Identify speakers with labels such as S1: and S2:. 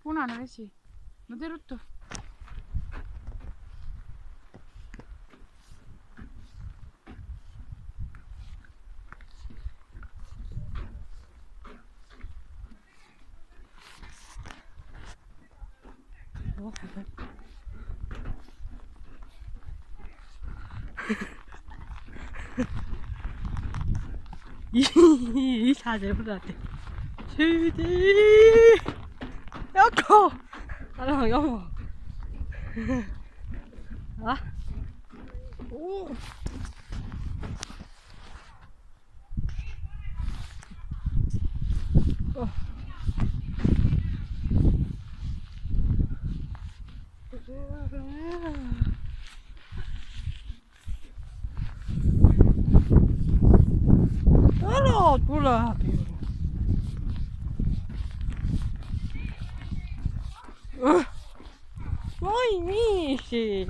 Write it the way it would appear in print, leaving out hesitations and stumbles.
S1: punane vesi. No tee ruttu.
S2: Isa dễ bật đi. Sư đi. Yoko. Ano yoko. Hả? Ô. Ano, tula. Oi, Michi.